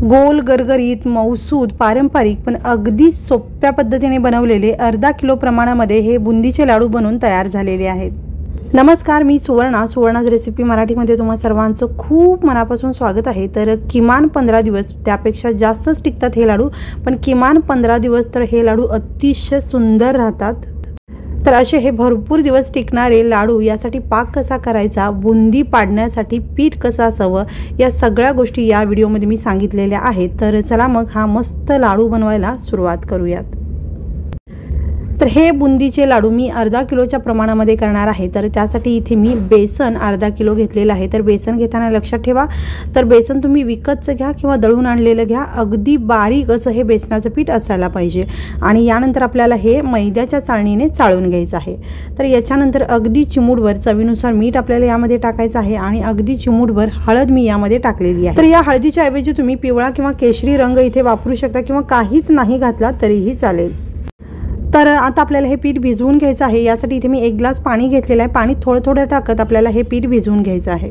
गोल गरगरीत मऊसूद पारंपरिक पण अगदी सोप्या पद्धतीने बनवलेले अर्धा किलो प्रमाणामध्ये हे बुंदीचे लाडू बनवून तयार झालेले आहेत। नमस्कार, मी सुवर्णाज रेसिपी मराठीमध्ये तुम्हा सर्वांचं खूप मनापासून स्वागत आहे। तर किमान 15 दिवस, त्यापेक्षा जास्तच टिकतात हे लाडू, पण किमान 15 दिवस तर हे लाडू अतिशय सुंदर राहतात। तर असे हे भरपूर दिवस टिकणारे लाडू, यासाठी पाक कसा करायचा, बुंदी पाडण्यासाठी पीठ कसं असावं, या सगळ्या गोष्टी या व्हिडिओमध्ये मी सांगितलेल्या आहेत। तर चला मग हा मस्त लाडू बनवायला सुरुवात करूयात। तर हे बुंदीचे लाडू मी अर्धा किलोच्या प्रमाणामध्ये करणार आहे। तर त्यासाठी इथे मी बेसन अर्धा किलो घेतलेलं आहे। तर बेसन घेताना लक्षात ठेवा, तर बेसन तुम्ही विकतचं घ्या किंवा दळून आणलेलं घ्या, अगदी बारीक असं हे बेसनाचं पीठ असायला पाहिजे। आणि यानंतर आपल्याला हे मैद्याच्या चाळणीने चाळून घ्यायचं आहे। तर याच्यानंतर अगदी चिमूटभर चवीनुसार मीठ आपल्याला यामध्ये टाकायचं आहे आणि अगदी चिमूटभर हळद मी यामध्ये टाकलेली आहे। तर या हळदीच्या ऐवजी तुम्ही पिवळा किंवा केशरी रंग इथे वापरू शकता किंवा काहीच नाही घातला तरीही चालेल। तर आता आपल्याला हे पीठ भिजवून घ्यायचं आहे। यासाठी इथे मी 1 ग्लास पाणी घेतलेलं आहे। पाणी थोडं थोडं टाकत आपल्याला हे पीठ भिजवून घ्यायचं आहे।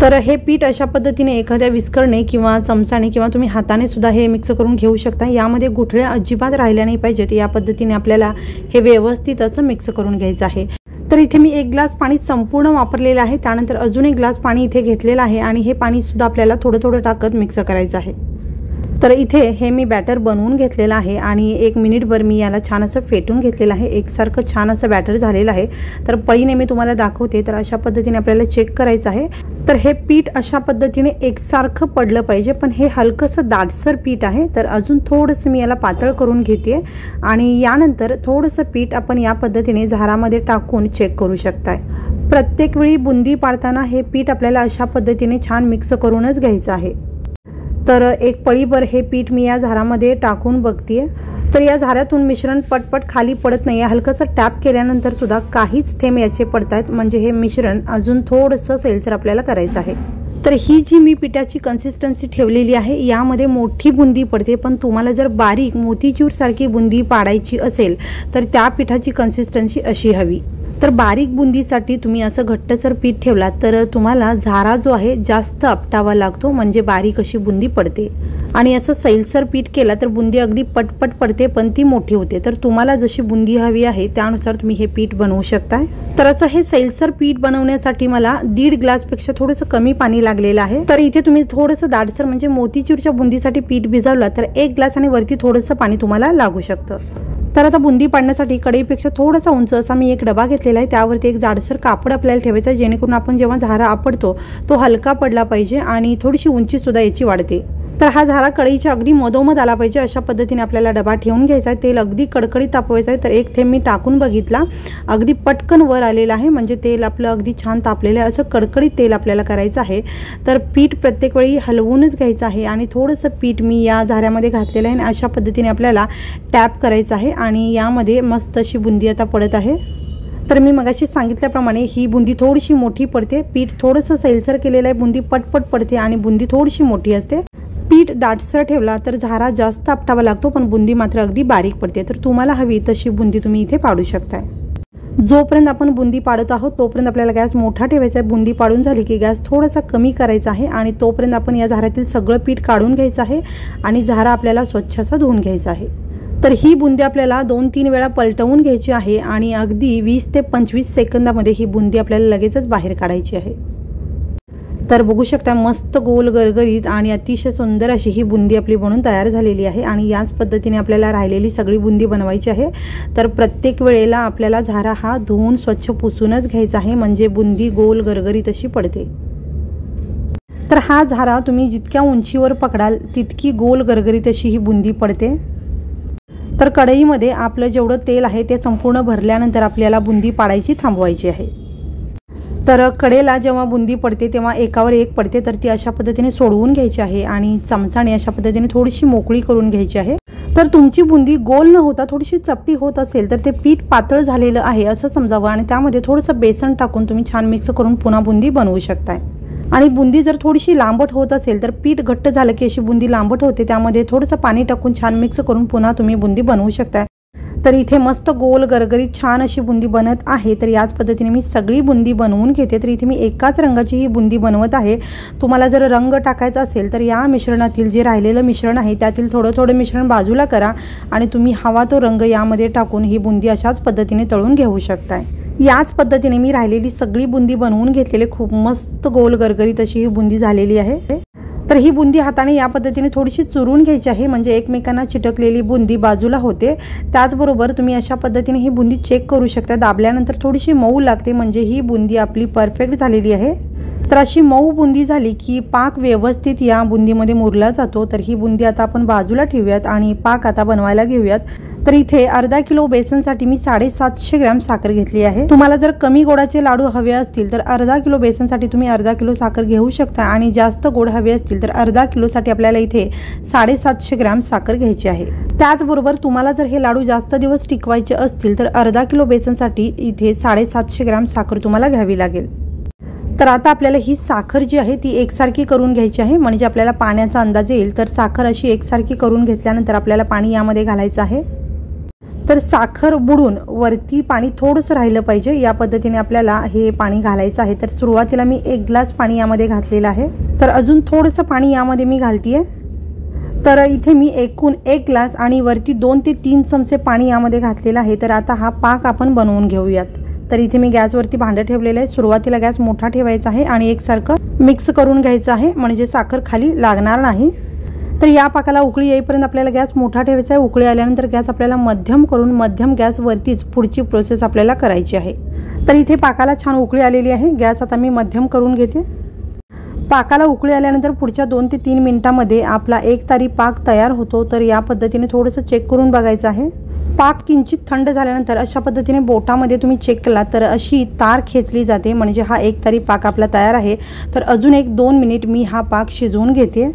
तर हे पीठ अशा पद्धतीने एखाद्या विस्करणे किंवा चमचाने किंवा तुम्ही हाताने सुद्धा हे मिक्स करून घेऊ शकता। यामध्ये गुठळ्या अजिबात राहिल्या नाही पाहिजेत, या पद्धतीने आपल्याला हे व्यवस्थित असं मिक्स करून घ्यायचं आहे। तर इथे मी 1 ग्लास पाणी संपूर्ण वापरलेलं आहे। त्यानंतर अजून 1 ग्लास पाणी इथे घेतलेलं आहे आणि हे पाणी सुद्धा आपल्याला थोडं थोडं टाकत मिक्स करायचं आहे। तर इथे हे मी बॅटर बनवून घेतलेलं आहे आणि 1 मिनिटभर मी याला छान असं फेटून घेतलेलं आहे। एकसारखं छान असं बॅटर झालेलं आहे। तर पळीने मी तुम्हाला दाखवते। तर अशा पद्धतीने आपल्याला चेक करायचं आहे। तर हे पीठ अशा पद्धतीने एकसारखं पडलं पाहिजे, पण हे हलकंसं दाटसर पीठ आहे। तर अजून थोडंसं मी याला पातळ करून घेते आणि यानंतर थोडंसं पीठ आपण या पद्धतीने झारामध्ये टाकून चेक करू शकताय। प्रत्येक वेळी बुंदी पाडताना हे पीठ आपल्याला अशा पद्धतीने छान मिक्स करूनच घ्यायचं आहे। तर 1 पळीभर हे पीठ मी या झारामध्ये टाकून बघतीये। तर या झाऱ्यातून मिश्रण पटपट खाली पडत नाही। हलकंसं टॅप केल्यानंतर सुद्धा काहीच थेंब याचे पडतायत, म्हणजे हे मिश्रण अजून थोडंसं सैलसर आपल्याला करायचं आहे। तर ही जी मी पिठाची कन्सिस्टन्सी ठेवलेली आहे, यामध्ये मोठी बुंदी पडते, पण तुम्हाला जर बारीक मोतीचूर सारखी बुंदी पाडायची असेल तर त्या पिठाची कन्सिस्टन्सी अशी हवी। तर बारीक बुंदीसाठी तुम्ही असं घट्टसर पीठ ठेवलात तर तुम्हाला झारा जो आहे जास्त आपटावा लागतो, म्हणजे बारीक अशी बुंदी पडते। आणि असं सैलसर पीठ केला तर बुंदी अगदी पटपट पडते, पण ती मोठी होते। तर तुम्हाला जशी बुंदी हवी आहे त्यानुसार तुम्ही हे पीठ बनवू शकताय। तर असं हे सैलसर पीठ बनवण्यासाठी मला 1.5 ग्लासपेक्षा थोडंसं कमी पाणी लागलेलं आहे। तर इथे तुम्ही थोडंसं दाटसर म्हणजे मोतीचूरच्या बुंदीसाठी पीठ भिजवलं तर 1 ग्लास आणि वरती थोडंसं पाणी तुम्हाला लागू शकतं। तर आता बुंदी पाडण्यासाठी कढईपेक्षा थोडासा उंच असा मी एक डबा घेतलेला आहे। त्यावरती एक जाडसर कापड आपल्याला ठेवायचं आहे, जेणेकरून आपण जेव्हा झारा आपडतो तो हलका पडला पाहिजे आणि थोडीशी उंची सुद्धा याची वाढते। तर हा झारा कढईच्या अगदी मधोमध आला पाहिजे, अशा पद्धतीने आपल्याला डबा ठेवून घ्यायचा आहे। तेल अगदी कडकडीत तापवायचं आहे। तर 1 थेंब मी टाकून बघितला, अगदी पटकन वर आलेलं आहे, म्हणजे तेल आपलं अगदी छान तापलेलं आहे। असं कडकडीत तेल आपल्याला करायचं आहे। तर पीठ प्रत्येक वेळी हलवूनच घ्यायचं आहे आणि थोडंसं पीठ मी या झाऱ्यामध्ये घातलेलं आहे आणि अशा पद्धतीने आपल्याला टॅप करायचं आहे आणि यामध्ये मस्त अशी बुंदी आता पडत आहे। तर मी मगाशी सांगितल्याप्रमाणे ही बुंदी थोडीशी मोठी पडते, पीठ थोडंसं सैलसर केलेलं आहे, बुंदी पटपट पडते आणि बुंदी थोडीशी मोठी असते। पीठ दाटसर ठेवला तर झारा जास्त आपटावा लागतो, पण बुंदी मात्र अगदी बारीक पडते। तर तुम्हाला हवी तशी बुंदी तुम्ही इथे पाडू शकताय। जोपर्यंत आपण बुंदी पाडत आहोत तोपर्यंत आपल्याला गॅस मोठा ठेवायचा आहे। बुंदी पाडून झाली की गॅस थोडासा कमी करायचा आहे आणि तोपर्यंत आपण या झाऱ्यातील सगळं पीठ काढून घ्यायचं आहे आणि झारा आपल्याला स्वच्छ असा धुवून घ्यायचा आहे। तर ही बुंदी आपल्याला 2-3 वेळा पलटवून घ्यायची आहे आणि अगदी 20 ते 25 सेकंदामध्ये ही बुंदी आपल्याला लगेचच बाहेर काढायची आहे। तर बघू शकता मस्त गोल गरगरीत आणि अतिशय सुंदर अशी ही बुंदी आपली बनवून तयार झालेली आहे आणि याच पद्धतीने आपल्याला राहिलेली सगळी बुंदी बनवायची आहे। तर प्रत्येक वेळेला आपल्याला झारा हा धुवून स्वच्छ पुसूनच घ्यायचा आहे, म्हणजे बुंदी गोल गरगरीत अशी पडते। तर हा झारा तुम्ही जितक्या उंचीवर पकडाल तितकी गोल गरगरीत अशी ही बुंदी पडते। तर कढईमध्ये आपलं जेवढं तेल आहे ते संपूर्ण भरल्यानंतर आपल्याला बुंदी पाडायची थांबवायची आहे। तर कडेला जेव्हा बुंदी पडते तेव्हा एकावर एक पडते, तर ती अशा पद्धतीने सोडवून घ्यायची आहे आणि चमचाने अशा पद्धतीने थोडीशी मोकळी करून घ्यायची आहे। तर तुमची बुंदी गोल न होता थोडीशी चपटी होत असेल तर ते पीठ पातळ झालेलं आहे असं समजावं आणि त्यामध्ये थोडंसं बेसन टाकून तुम्ही छान मिक्स करून पुन्हा बुंदी बनवू शकताय। आणि बुंदी जर थोडीशी लांबट होत असेल तर पीठ घट्ट झालं की अशी बुंदी लांबट होते, त्यामध्ये थोडंसं पाणी टाकून छान मिक्स करून पुन्हा तुम्ही बुंदी बनवू शकताय। तर इथे मस्त गोल गरगरीत छान अशी बुंदी बनत आहे। तर याच पद्धतीने मी सगळी बुंदी बनवून घेते। तर इथे मी एकाच रंगाची ही बुंदी बनवत आहे। तुम्हाला जर रंग टाकायचा असेल तर या मिश्रणातील जे राहिलेलं मिश्रण आहे त्यातील थोडं थोडं मिश्रण बाजूला करा आणि तुम्ही हवा तो रंग यामध्ये टाकून ही बुंदी अशाच पद्धतीने तळून घेऊ शकताय। याच पद्धतीने मी राहिलेली सगळी बुंदी बनवून घेतलेली खूप मस्त गोल गरगरीत अशी ही बुंदी झालेली आहे। तर ही बुंदी हाताने या पद्धतीने थोडीशी चुरून घ्यायची आहे, म्हणजे एकमेकांना चिटकलेली बुंदी बाजूला होते। त्याचबरोबर तुम्ही अशा पद्धतीने ही बुंदी चेक करू शकता, दाबल्यानंतर थोडीशी मऊ लागते, म्हणजे ही बुंदी आपली परफेक्ट झालेली आहे। तर अशी मऊ बुंदी झाली की पाक व्यवस्थित या बुंदीमध्ये मुरला जातो। तर ही बुंदी आता आपण बाजूला ठेवूयात आणि पाक आता बनवायला घेऊयात। तर इथे अर्धा किलो बेसनसाठी मी 750 ग्रॅम साखर घेतली आहे। तुम्हाला जर कमी गोडाचे लाडू हवे असतील तर अर्धा किलो बेसनसाठी तुम्ही अर्धा किलो साखर घेऊ शकता आणि जास्त गोड हवे असतील तर अर्धा किलोसाठी आपल्याला इथे 750 ग्रॅम साखर घ्यायची आहे। त्याचबरोबर तुम्हाला जर हे लाडू जास्त दिवस टिकवायचे असतील तर अर्धा किलो बेसनसाठी इथे 750 ग्रॅम साखर तुम्हाला घ्यावी लागेल। तर आता आपल्याला ही साखर जी आहे ती एकसारखी करून घ्यायची आहे, म्हणजे आपल्याला पाण्याचा अंदाज येईल। तर साखर अशी एकसारखी करून घेतल्यानंतर आपल्याला पाणी यामध्ये घालायचं आहे। तर साखर बुडून वरती पाणी थोडंसं राहिलं पाहिजे, या पद्धतीने आपल्याला हे पाणी घालायचं आहे। तर सुरुवातीला मी 1 ग्लास पाणी यामध्ये घातलेलं आहे, तर अजून थोडंसं पाणी यामध्ये मी घालतीये। तर इथे मी एकूण 1 ग्लास आणि वरती 2 ते 3 चमचे पाणी यामध्ये घातलेलं आहे। तर आता हा पाक आपण बनवून घेऊयात। तर इथे मी गॅसवरती भांडं ठेवलेलं आहे। सुरुवातीला गॅस मोठा ठेवायचा आहे आणि एकसारखं मिक्स करून घ्यायचं आहे, म्हणजे साखर खाली लागणार नाही। तर या पाकाला उकळी येईपर्यंत आपल्याला गॅस मोठा ठेवायचा आहे। उकळी आल्यानंतर गॅस आपल्याला मध्यम करून मध्यम गॅसवरतीच पुढची प्रोसेस आपल्याला करायची आहे। तर इथे पाकाला छान उकळी आलेली आहे, गॅस आता मी मध्यम करून घेते। पाकाला उकळी आल्यानंतर पुढच्या 2 ते 3 मिनिटांमध्ये आपला एकतारी पाक तयार होतो। तर या पद्धतीने थोडंसं चेक करून बघायचं आहे। पाक किंचित थंड झाल्यानंतर अशा पद्धतीने बोटामध्ये तुम्ही चेक केला तर अशी तार खेचली जाते, म्हणजे हा एकतारी पाक आपला तयार आहे। तर अजून 1-2 मिनिट मी हा पाक शिजवून घेते।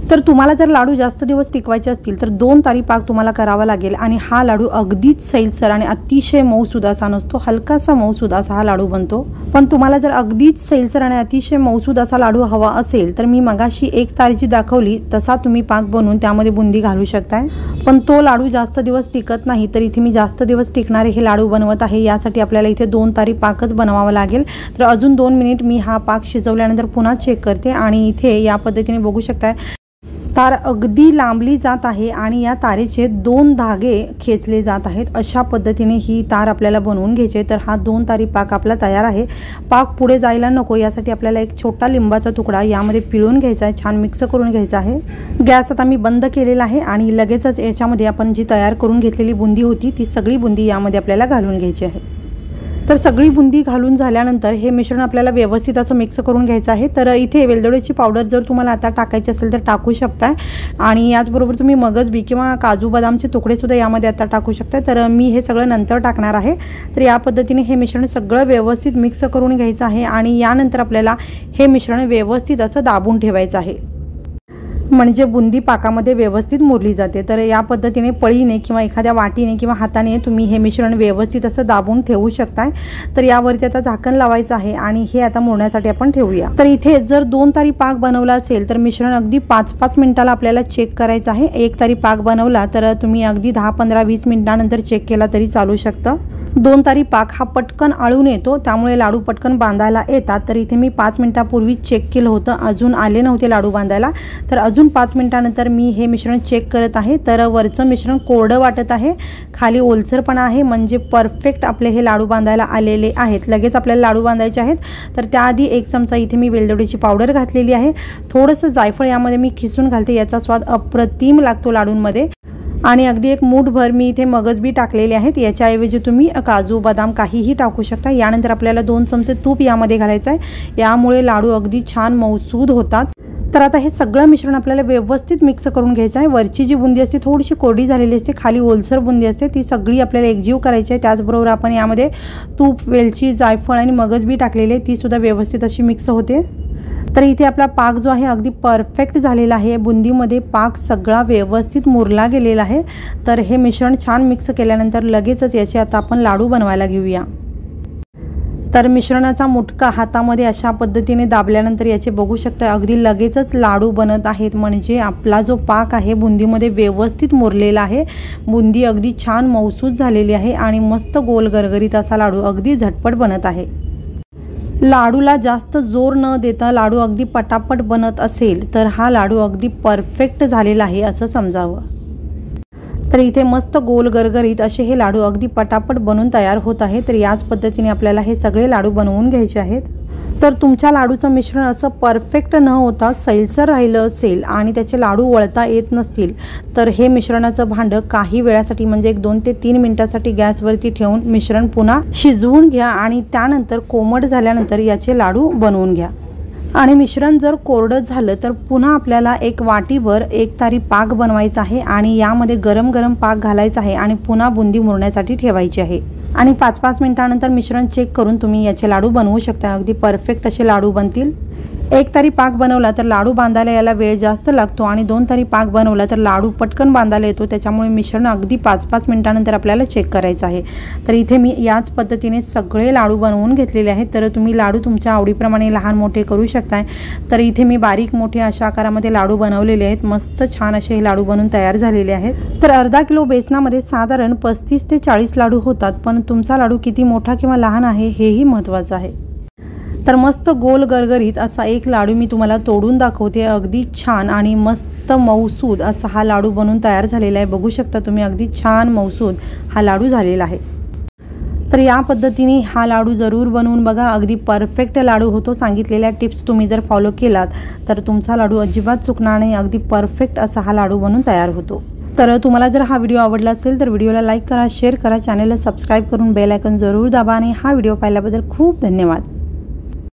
तर तुम्हाला जर लाडू जास्त दिवस टिकवायचे असतील तर 2 तारी पाक तुम्हाला करावा लागेल आणि हा लाडू अगदीच सैलसर आणि अतिशय मऊसूद असा नसतो, हलकासा मऊसूद असा हा लाडू बनतो। पण तुम्हाला जर अगदीच सैलसर आणि अतिशय मऊसूद असा लाडू हवा असेल तर मी मगाशी 1 तारीची दाखवली तसा तुम्ही पाक बनवून त्यामध्ये बुंदी घालू शकताय, पण तो लाडू जास्त दिवस टिकत नाही। तर इथे मी जास्त दिवस टिकणारे हे लाडू बनवत आहे, यासाठी आपल्याला इथे 2 तारी पाकच बनवावा लागेल। तर अजून 2 मिनिट मी हा पाक शिजवल्यानंतर पुन्हा चेक करते आणि इथे या पद्धतीने बघू शकताय तार अगदी लांबली जात आहे आणि या तारेचे 2 धागे खेचले जात आहेत। अशा पद्धतीने ही तार आपल्याला बनवून घ्यायची। तर हा 2 तारी पाक आपला तयार आहे। पाक पुढे जायला नको यासाठी आपल्याला एक छोटा लिंबाचा तुकडा यामध्ये पिळून घ्यायचा आहे, छान मिक्स करून घ्यायचा आहे। गॅस आता मी बंद केलेला आहे आणि लगेचच याच्यामध्ये आपण जी तयार करून घेतलेली बुंदी होती ती सगळी बुंदी यामध्ये आपल्याला घालून घ्यायची आहे। तर सगळी बुंदी घालून झाल्यानंतर हे मिश्रण आपल्याला व्यवस्थित असं मिक्स करून घ्यायचं आहे। तर इथे वेलदोड्याची पावडर जर तुम्हाला आता टाकायची असेल तर टाकू शकताय आणि याचबरोबर तुम्ही मगज बी किंवा काजू बदामचे तुकडे सुद्धा यामध्ये आता टाकू शकताय। तर मी हे सगळं नंतर टाकणार आहे। तर या पद्धतीने हे मिश्रण सगळं व्यवस्थित मिक्स करून घ्यायचं आहे आणि यानंतर आपल्याला हे मिश्रण व्यवस्थित असं दाबून ठेवायचं आहे, म्हणजे बुंदी पाकामध्ये व्यवस्थित मुरली जाते। तर या पद्धतीने पळीने किंवा एखाद्या वाटीने किंवा हाताने तुम्ही हे मिश्रण व्यवस्थित असं दाबून ठेवू शकताय। तर यावरती आता झाकण लावायचं आहे आणि हे आता मुरण्यासाठी आपण ठेवूया। तर इथे जर 2 तारी पाक बनवला असेल तर मिश्रण अगदी 5-5 मिनिटाला आपल्याला चेक करायचं आहे। 1 तारी पाक बनवला तर तुम्ही अगदी 10-15-20 मिनिटांनंतर चेक केला तरी चालू शकतं। 2 तारी पाक हा पटकन आळून येतो, त्यामुळे लाडू पटकन बांधायला येतात। तर इथे मी 5 मिनिटापूर्वी चेक केलं होतं, अजून आले नव्हते लाडू बांधायला। तर अजून 5 मिनिटानंतर मी हे मिश्रण चेक करत आहे। तर वरचं मिश्रण कोरडं वाटत आहे, खाली ओलसरपणा आहे, म्हणजे परफेक्ट आपले हे लाडू बांधायला आलेले आहेत। लगेच आपल्याला लाडू बांधायचे आहेत। तर त्याआधी 1 चमचा इथे मी वेलदोड्याची पावडर घातलेली आहे, थोडंसं जायफळ यामध्ये मी खिसून घालते, याचा स्वाद अप्रतिम लागतो लाडूंमध्ये। आणि अगदी 1 मूठभर मी इथे मगज बी टाकलेले आहेत, याच्याऐवजी तुम्ही काजू बदाम काहीही टाकू शकता। यानंतर आपल्याला 2 चमचे तूप यामध्ये घालायचं आहे, यामुळे लाडू अगदी छान मऊसूद होतात। तर आता हे सगळं मिश्रण आपल्याला व्यवस्थित मिक्स करून घ्यायचं आहे। वरची जी बुंदी असते थोडीशी कोरडी झालेली असते, खाली ओलसर बुंदी असते, ती सगळी आपल्याला एकजीव करायची आहे। त्याचबरोबर आपण यामध्ये तूप, वेलची, जायफळ आणि मगज बी टाकलेली आहे, ती सुद्धा व्यवस्थित अशी मिक्स होते। तर इथे आपला पाक जो आहे अगदी परफेक्ट झालेला आहे, बुंदीमध्ये पाक सगळा व्यवस्थित मुरला गेलेला आहे। तर हे मिश्रण छान मिक्स केल्यानंतर लगेचच याचे आता आपण लाडू बनवायला घेऊया। तर मिश्रणाचा मुटका हातामध्ये अशा पद्धतीने दाबल्यानंतर याचे बघू शकता अगदी लगेचच लाडू बनत आहेत। म्हणजे आपला जो पाक आहे बुंदीमध्ये व्यवस्थित मुरलेला आहे। बुंदी अगदी छान मऊसूत झालेली आहे आणि मस्त गोल गरगरीत असा लाडू अगदी झटपट बनत आहे। लाडूला जास्त जोर न देता लाडू अगदी पटापट बनत असेल तर हा लाडू अगदी परफेक्ट झालेला आहे असं समजावं। तर इथे मस्त गोल गरगरीत असे हे लाडू अगदी पटापट बनून तयार होत आहे। तर याच पद्धतीने आपल्याला हे सगळे लाडू बनवून घ्यायचे आहेत। तर तुमच्या लाडूचं मिश्रण असं परफेक्ट न होता सैलसर राहिलं असेल आणि त्याचे लाडू वळता येत नसतील तर हे मिश्रणाचं भांडं काही वेळासाठी म्हणजे 1-2 ते 3 मिनिटांसाठी गॅसवरती ठेवून मिश्रण पुन्हा शिजवून घ्या आणि त्यानंतर कोमट झाल्यानंतर याचे लाडू बनवून घ्या। आणि मिश्रण जर कोरडं झालं तर पुन्हा आपल्याला एक वाटीभर 1 तारी पाक बनवायचा आहे आणि यामध्ये गरम गरम पाक घालायचा आहे आणि पुन्हा बुंदी मुरण्यासाठी ठेवायची आहे। आणि 5-5 मिनिटांनंतर मिश्रण चेक करून तुम्ही याचे लाडू बनवू शकता। अगदी परफेक्ट असे लाडू बनतील। 1 तारी पाक बनवला तर लाडू बांधायला याला वेळ जास्त लागतो आणि 2 तारी पाक बनवला तर लाडू पटकन बांधायला येतो। त्याच्यामुळे मिश्रण अगदी 5-5 मिनिटांनंतर आपल्याला चेक करायचं आहे। तर इथे मी याच पद्धतीने सगळे लाडू बनवून घेतलेले आहेत। तर तुम्ही लाडू तुमच्या आवडीप्रमाणे लहान मोठे करू शकताय। तर इथे मी बारीक मोठे अशा आकारामध्ये लाडू बनवलेले आहेत। मस्त छान असे हे लाडू बनवून तयार झालेले आहेत। तर अर्धा किलो बेसनामध्ये साधारण 35 ते 40 लाडू होतात, पण तुमचा लाडू किती मोठा किंवा लहान आहे हेही महत्त्वाचं आहे। तर मस्त गोल गरगरीत असा एक लाडू मी तुम्हाला तोडून दाखवते। अगदी छान आणि मस्त मऊसूद असा हा लाडू बनून तयार झालेला आहे। बघू शकता तुम्ही अगदी छान मऊसूद हा लाडू झालेला आहे। तर या पद्धतीने हा लाडू जरूर बनवून बघा। अगदी परफेक्ट लाडू होतो। सांगितलेल्या टिप्स तुम्ही जर फॉलो केलात तर तुमचा लाडू अजिबात चुकणार नाही। अगदी परफेक्ट असा हा लाडू बनून तयार होतो। तर तुम्हाला जर हा व्हिडिओ आवडला असेल तर व्हिडिओला लाईक करा, शेअर करा, चॅनलला सबस्क्राईब करून बेल आयकॉन जरूर दाबा आणि हा व्हिडिओ पाहिल्याबद्दल खूप धन्यवाद।